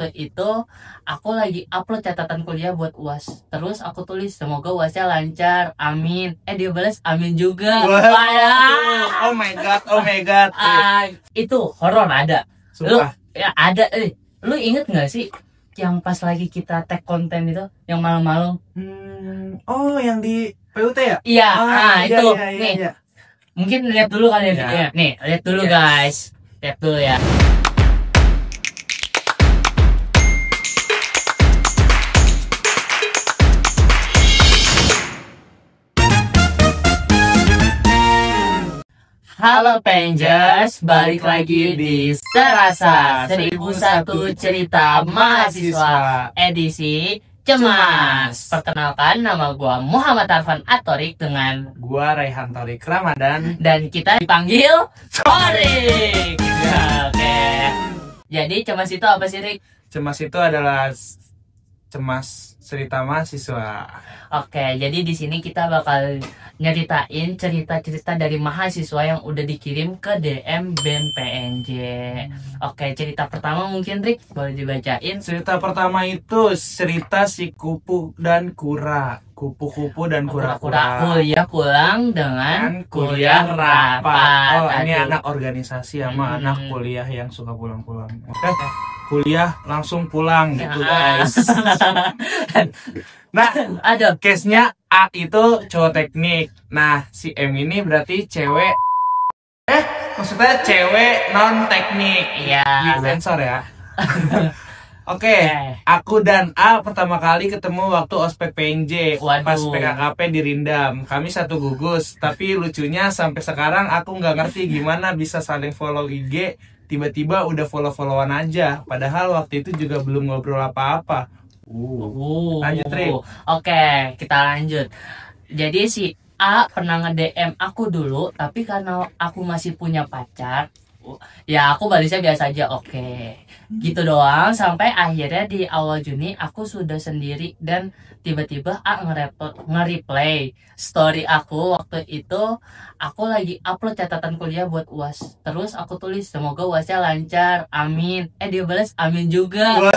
waktu itu aku lagi upload catatan kuliah buat UAS. Terus aku tulis semoga UASnya lancar, amin. Dia balas amin juga. Oh my god. Itu horor ada. Sumpah. Ya ada. Lu inget nggak sih yang pas lagi kita tag konten itu yang malam-malam? Oh, yang di PUT ya? Iya, itu. Iya, Nih, iya. mungkin lihat dulu kali ya videonya. Nih, lihat dulu guys. Lihat dulu ya. Halo Pengers, balik lagi di Serasa 1001 Cerita Mahasiswa edisi Cemas. Perkenalkan, nama gua Muhammad Arfan Atorik dengan Gua Raihan Torik Ramadan. dan kita dipanggil Torik. Ya, oke. Jadi Cemas itu apa sih, Rik? Cemas itu adalah cemas cerita mahasiswa. Oke, jadi di sini kita bakal nyeritain cerita-cerita dari mahasiswa yang udah dikirim ke DM BEM PNJ. Oke, cerita pertama mungkin Rik boleh dibacain. Cerita pertama itu cerita si kupu dan kura. Kupu-kupu dan kura-kura. Kuliah pulang dengan kuliah rapat. Oh, ini Aduh. anak organisasi sama anak kuliah yang suka pulang-pulang. Kuliah langsung pulang gitu guys. Nah, Aduh. case-nya A itu cowok teknik. Nah, si M ini berarti cewek. Maksudnya cewek non teknik. Iya. Di sensor ya. Oke, aku dan A pertama kali ketemu waktu ospek PNJ. Waduh. Pas PKKP di Rindam. Kami satu gugus. Tapi lucunya sampai sekarang aku nggak ngerti gimana bisa saling follow IG. Tiba-tiba udah follow-followan aja. Padahal waktu itu juga belum ngobrol apa-apa. Lanjut, Rik. Oke, kita lanjut. Jadi si A pernah nge-DM aku dulu, tapi karena aku masih punya pacar, ya aku balasnya biasa aja, oke. Gitu doang, sampai akhirnya di awal Juni aku sudah sendiri dan tiba-tiba A nge-reply story aku waktu itu. Aku lagi upload catatan kuliah buat UAS. Terus aku tulis semoga UASnya lancar, amin. Dia balas amin juga. Oh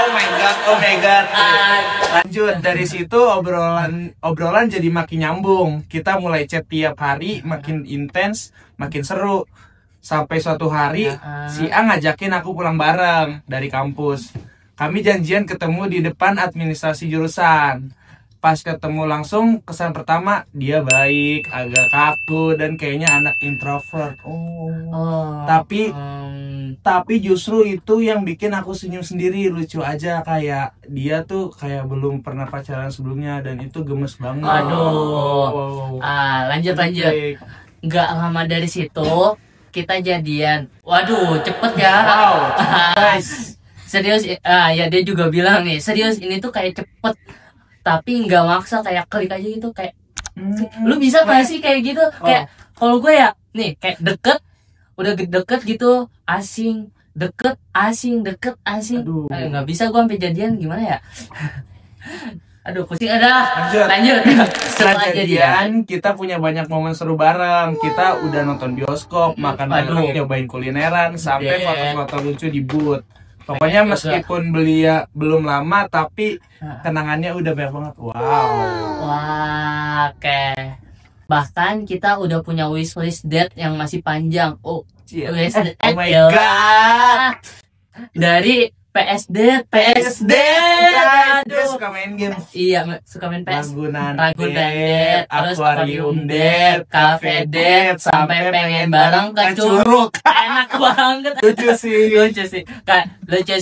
my god. Lanjut dari situ obrolan jadi makin nyambung. Kita mulai chat tiap hari, makin intens, makin seru. Sampai suatu hari si A ngajakin aku pulang bareng dari kampus. Kami janjian ketemu di depan administrasi jurusan. Pas ketemu langsung, kesan pertama dia baik, agak kaku dan kayaknya anak introvert. Tapi justru itu yang bikin aku senyum sendiri, lucu aja, kayak dia tuh kayak belum pernah pacaran sebelumnya dan itu gemes banget. Lanjut. Nggak lama dari situ kita jadian. Waduh, cepet ya. Wow, guys. Serius, ya dia juga bilang nih, serius ini tuh kayak cepet, tapi nggak maksa, kayak klik aja gitu, kayak lu bisa gak sih kayak gitu? Kayak kalau gue ya, nih kayak udah deket gitu, asing, deket, asing. Aduh. Nggak bisa gue sampai jadian, gimana ya? Aduh, pusing ada. Lanjut. Setelah jadian, kita punya banyak momen seru bareng. Kita udah nonton bioskop, makan bareng, nyobain kulineran, sampai foto-foto lucu di booth. Pokoknya meskipun belia belum lama, tapi kenangannya udah banyak banget. Wah, oke. Bahkan kita udah punya wishlist date yang masih panjang. Wishlist oh my god. Dari PSD. Dia suka main game. Iya, suka main PS. Ragunan date, terus Aquarium date, cafe date, sampai pengen bareng ke Curug. Enak banget. Lucu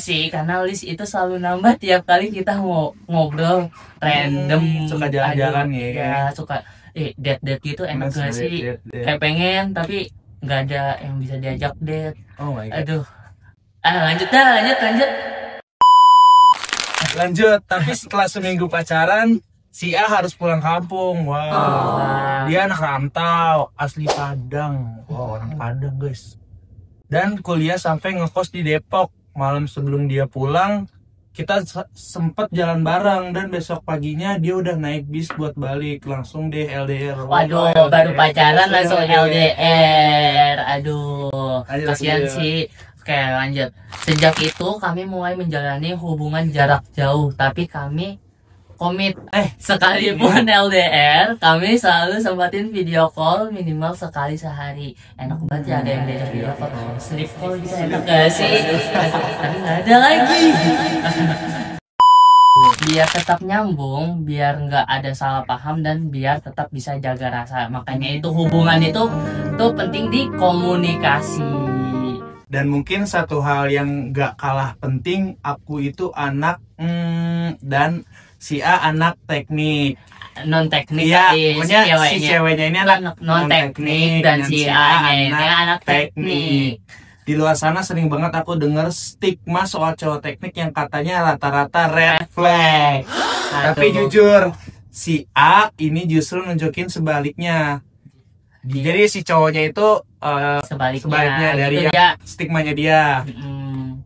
sih, karena list itu selalu nambah tiap kali kita mau ngobrol random. Suka jalan-jalan ya. Suka date gitu enak gak sih? Kayak pengen tapi nggak ada yang bisa diajak date. Oh my god. Aduh. Lanjut. Tapi setelah seminggu pacaran, si A harus pulang kampung. Dia anak rantau, asli Padang. Orang Padang guys. Dan kuliah sampai ngekos di Depok. Malam sebelum dia pulang, kita sempet jalan bareng. Dan besok paginya dia udah naik bis buat balik. Langsung deh LDR. Waduh, baru pacaran langsung LDR. Aduh, kasihan sih. Oke, lanjut. Sejak itu kami mulai menjalani hubungan jarak jauh, tapi kami komit. Sekalipun LDR, kami selalu sempatin video call minimal sekali sehari. Enak banget ya ada yang diajak video call. Sleep call gitu enak gak sih? Tapi nggak ada lagi. Biar tetap nyambung, biar nggak ada salah paham dan biar tetap bisa jaga rasa. Makanya itu hubungan itu tuh penting di komunikasi. Dan mungkin satu hal yang gak kalah penting, aku itu anak dan si A anak teknik. Non teknik Iya, si pokoknya si ceweknya. ceweknya ini anak non teknik dan si A ini anak teknik. Di luar sana sering banget aku denger stigma soal cowok teknik yang katanya rata-rata red flag. Tapi jujur, si A ini justru nunjukin sebaliknya. Jadi si cowoknya itu sebaliknya dari gitu yang ya. stigmanya dia.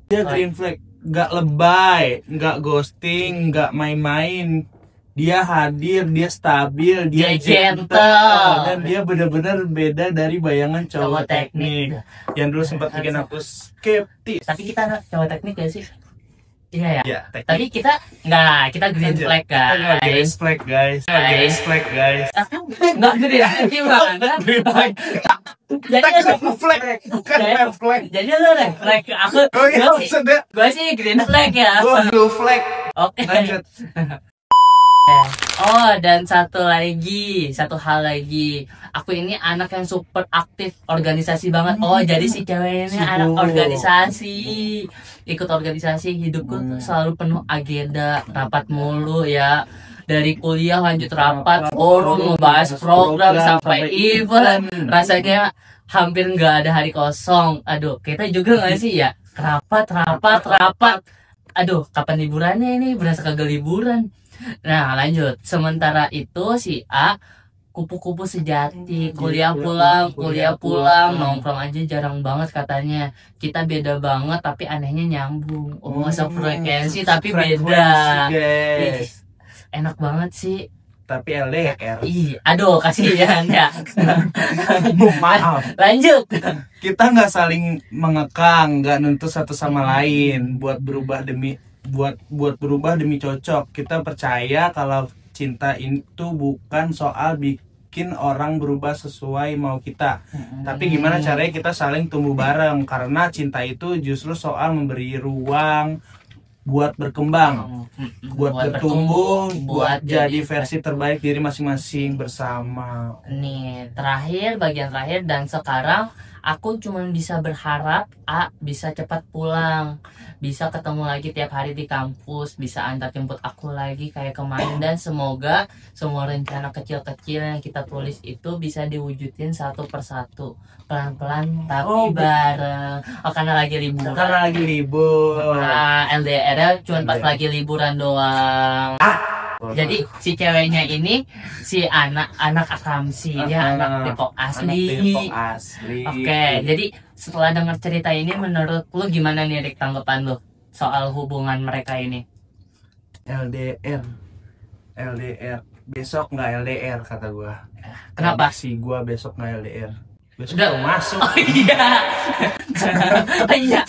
Dia green flag, nggak lebay, nggak ghosting, nggak main-main. Dia hadir, dia stabil, dia gentle, dan dia benar-benar beda dari bayangan cowok teknik yang dulu sempat bikin aku skeptis. Tapi kita cowok teknik gak sih? Iya ya. Ya, teknik. Tapi kita nggak, kita green flag Nggak green guys. flag guys, nggak green flag guys. Nggak green flag gimana? Green flag. Jadi Green flag, bukan red flag. Jadi lu red flag, aku Oh iya, maksudnya gue sih green flag ya. gua blue flag. Oke. Lanjut. Oh, dan satu hal lagi. Aku ini anak yang super aktif organisasi banget. Oh, jadi si cewek ini anak organisasi. Ikut organisasi, hidupku tuh selalu penuh agenda, rapat mulu ya. Dari kuliah lanjut rapat, forum, ngebahas program sampai event. Rasanya hampir nggak ada hari kosong. Aduh, kita juga nggak sih ya? Rapat. Aduh, kapan liburannya ini? Berasa kagak liburan. Nah, lanjut. Sementara itu si A kupu-kupu sejati, kuliah pulang, nongkrong aja jarang banget katanya. Kita beda banget tapi anehnya nyambung. Oh, sefrekuensi tapi beda. Ih, enak banget sih. Tapi LDR. Ih, aduh kasihan ya. Maaf. Lanjut. Kita nggak saling mengekang, nggak nuntut satu sama lain buat berubah demi cocok. Kita percaya kalau cinta itu bukan soal bikin orang berubah sesuai mau kita, tapi gimana caranya kita saling tumbuh bareng, karena cinta itu justru soal memberi ruang buat berkembang, buat bertumbuh, buat jadi versi terbaik diri masing-masing bersama. Nih, bagian terakhir, dan sekarang aku cuma bisa berharap A bisa cepat pulang, bisa ketemu lagi tiap hari di kampus, bisa antar jemput aku lagi kayak kemarin, dan semoga semua rencana kecil-kecil yang kita tulis itu bisa diwujudin satu persatu, pelan-pelan tapi bareng. Oh, karena lagi liburan. Nah, LDR cuma pas lagi liburan doang. Jadi si ceweknya ini si anak Akamsi, dia anak Depok asli. Oke, jadi setelah dengar cerita ini, menurut lu gimana nih Rik, tanggapan lu soal hubungan mereka ini? LDR besok nggak LDR kata gua. Kenapa? Si gua besok nggak LDR. Besok Udah baru masuk. Oh iya. Iya.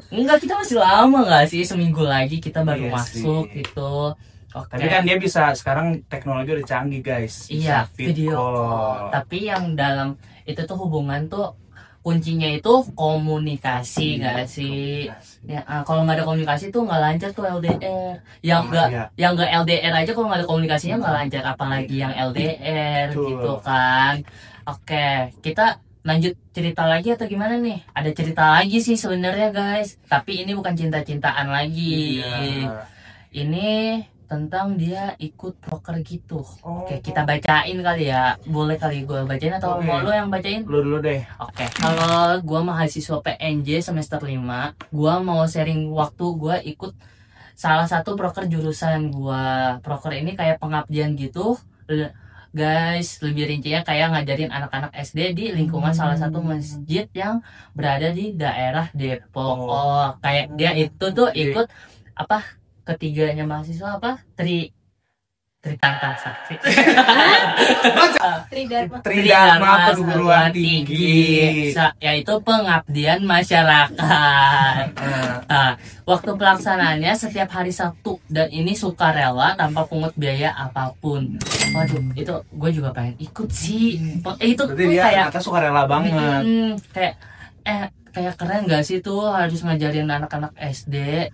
Enggak, kita masih lama nggak sih? Seminggu lagi kita baru masuk gitu. Oke. Tapi kan dia bisa, sekarang teknologi udah canggih guys. Iya, video call. Tapi yang dalam itu tuh hubungan tuh kuncinya itu komunikasi, nggak sih? Ya, kalau nggak ada komunikasi tuh nggak lancar tuh LDR. Yang nggak LDR aja kalau nggak ada komunikasinya nggak lancar, apalagi yang LDR gitu kan. Oke, kita lanjut cerita lagi atau gimana nih? Ada cerita lagi sih sebenarnya guys, tapi ini bukan cinta-cintaan lagi. Ini tentang dia ikut proker gitu. Oke, kita bacain kali ya. Boleh kali gue bacain atau mau lo yang bacain? Lu dulu deh. Oke. Kalau gue mahasiswa PNJ semester 5, gue mau sharing waktu gue ikut salah satu proker jurusan gue. Proker ini kayak pengabdian gitu. Guys, lebih rincinya kayak ngajarin anak-anak SD di lingkungan salah satu masjid yang berada di daerah Depok. Oh, kayak dia itu tuh ikut apa? Ketiganya mahasiswa apa? Tritangka Sakti. Tridharma Perguruan Tinggi. Yaitu pengabdian masyarakat. Nah, waktu pelaksanaannya setiap hari Sabtu dan ini sukarela tanpa pungut biaya apapun. Waduh, itu gue juga pengen ikut sih. Itu Berarti tuh dia kayak ternyata sukarela banget. kayak keren gak sih tuh harus ngajarin anak-anak SD.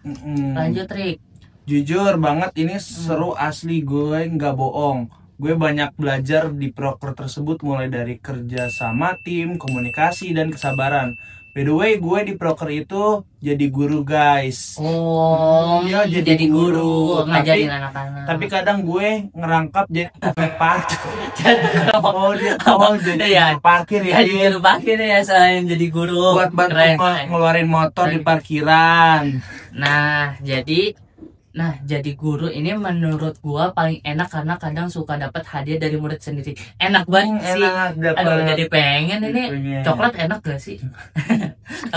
Lanjut Rik. Jujur banget ini seru asli, gue nggak bohong. Gue banyak belajar di proker tersebut mulai dari kerja sama tim, komunikasi, dan kesabaran. By the way, gue di proker itu jadi guru guys. Oh, Iya, jadi guru ngajarin Tapi- anak-anak. Tapi kadang gue ngerangkap jadi parkir. Jadi Iya. parkir ya. Jadi guru parkir ya selain jadi guru. Buat bantu Keren. ngeluarin motor di parkiran. Jadi guru ini menurut gua paling enak karena kadang suka dapat hadiah dari murid sendiri. Enak banget sih. Enak dapet. Aduh, jadi pengen ini. Pengen. Coklat enak gak sih?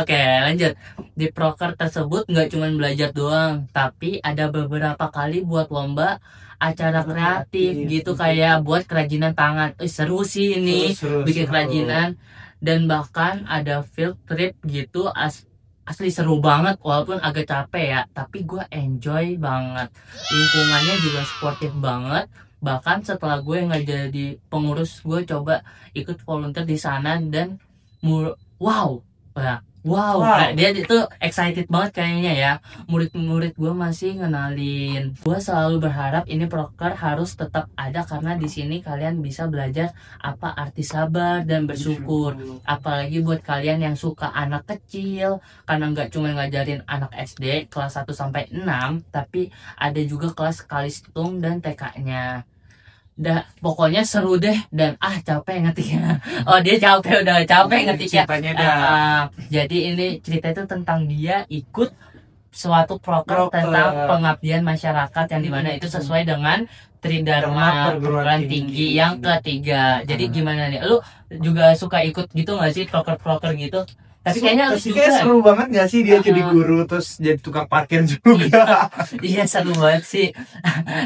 Oke, lanjut. Di proker tersebut nggak cuma belajar doang, tapi ada beberapa kali buat lomba acara kreatif gitu, kayak buat kerajinan tangan. Seru sih ini, Seru, bikin seru. kerajinan. Dan bahkan ada field trip gitu, asli seru banget walaupun agak capek ya, tapi gue enjoy banget. Lingkungannya juga sportif banget. Bahkan setelah gue nggak jadi pengurus, gue coba ikut volunteer di sana dan wow. Nah, dia itu excited banget kayaknya ya. Murid-murid gue masih ngenalin. Gue selalu berharap ini proker harus tetap ada karena di sini kalian bisa belajar apa arti sabar dan bersyukur. Apalagi buat kalian yang suka anak kecil, karena nggak cuma ngajarin anak SD kelas 1 sampai 6, tapi ada juga kelas Kalistung dan TK-nya. Pokoknya seru deh dan capek ngetiknya. Oh, dia udah capek ngetiknya. Ceritanya dah. Jadi ini cerita itu tentang dia ikut suatu proker tentang pengabdian masyarakat yang dimana itu sesuai dengan Tridharma Perguruan Tinggi yang ketiga. Jadi gimana nih? Lu juga suka ikut gitu nggak sih proker-proker gitu? Tapi kayaknya lu juga. Kayak seru banget gak sih dia jadi guru terus jadi tukang parkir juga. Iya, seru banget sih.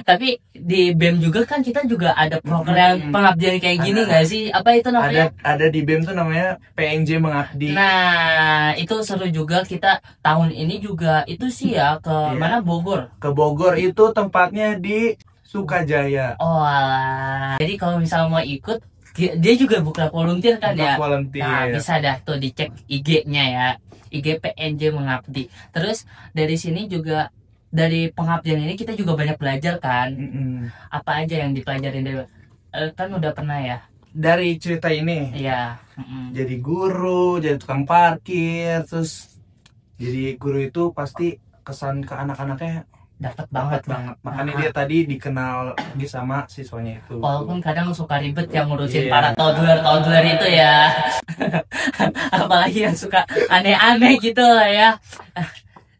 Tapi di BEM juga kan kita juga ada proker yang pengabdian kayak gini nggak sih? Apa itu namanya? Ada di BEM tuh namanya PNJ Mengabdi. Nah, itu seru juga. Kita tahun ini juga itu sih ya ke mana, Bogor. Ke Bogor itu tempatnya di Sukajaya. Oh alah. Jadi kalau misalnya mau ikut, dia juga buka volunteer kan ya. Volunteer. Nah, bisa dah tuh dicek IG-nya ya. IG PNJ Mengabdi. Terus dari sini juga, dari pengabdian ini kita juga banyak belajar kan. Apa aja yang dipelajarin dari kan udah pernah ya. Dari cerita ini. Iya. Jadi guru, jadi tukang parkir, terus jadi guru itu pasti kesan ke anak-anaknya Dapat banget. banget. Makanya dia tadi dikenal lagi sama siswanya itu. Walaupun kadang suka ribet yang ngurusin Iya. para toddler itu ya. Apalagi yang suka aneh-aneh gitu lah ya.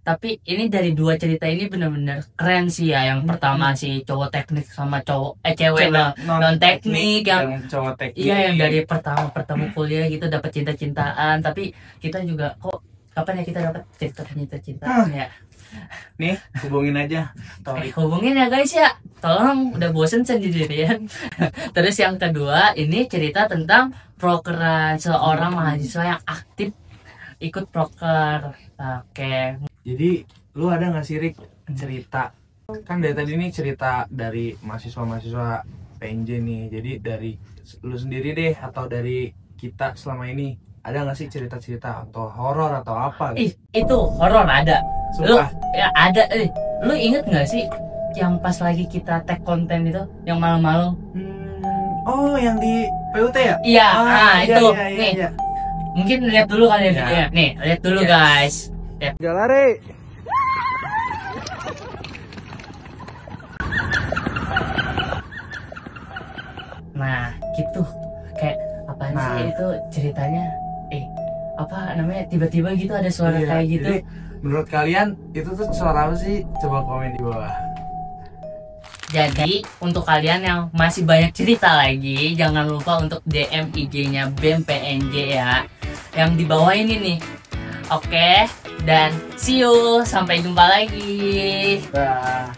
Tapi ini dari dua cerita ini benar-benar keren sih ya. Yang pertama si cowok teknik sama cewek non teknik yang cowok teknik. iya, yang dari pertama kuliah gitu dapat cinta-cintaan. Tapi kita juga kok kapan ya kita dapat cinta-cintaan ya. Nih, hubungin aja. Hubungin ya guys ya. Tolong, udah bosen sendirian. Terus yang kedua, ini cerita tentang prokeran seorang mahasiswa yang aktif ikut proker. Oke. Jadi, lu ada nggak sih Rik cerita? Kan dari tadi nih cerita dari mahasiswa-mahasiswa PNJ nih. Jadi dari lu sendiri deh atau dari kita selama ini, ada nggak sih cerita-cerita atau horor atau apa? Ih, itu horor ada. Lu Sumpah. ya ada. Lu inget nggak sih yang pas lagi kita tag konten itu yang malam-malam? Oh, yang di PUT ya? Iya, itu. Iya, Nih, iya. mungkin lihat dulu kali ya Iya. videonya. Nih, lihat dulu Yes. guys. Galare. Nah, gitu. Kayak apaan Nah. sih itu ceritanya? Apa namanya? Tiba-tiba gitu ada suara Iya, kayak gitu. Jadi, menurut kalian itu tuh suara apa sih? Coba komen di bawah. Jadi, untuk kalian yang masih banyak cerita lagi, jangan lupa untuk DM IG-nya BEM PNJ ya. Yang di bawah ini nih. Oke, dan see you. Sampai jumpa lagi. Dah.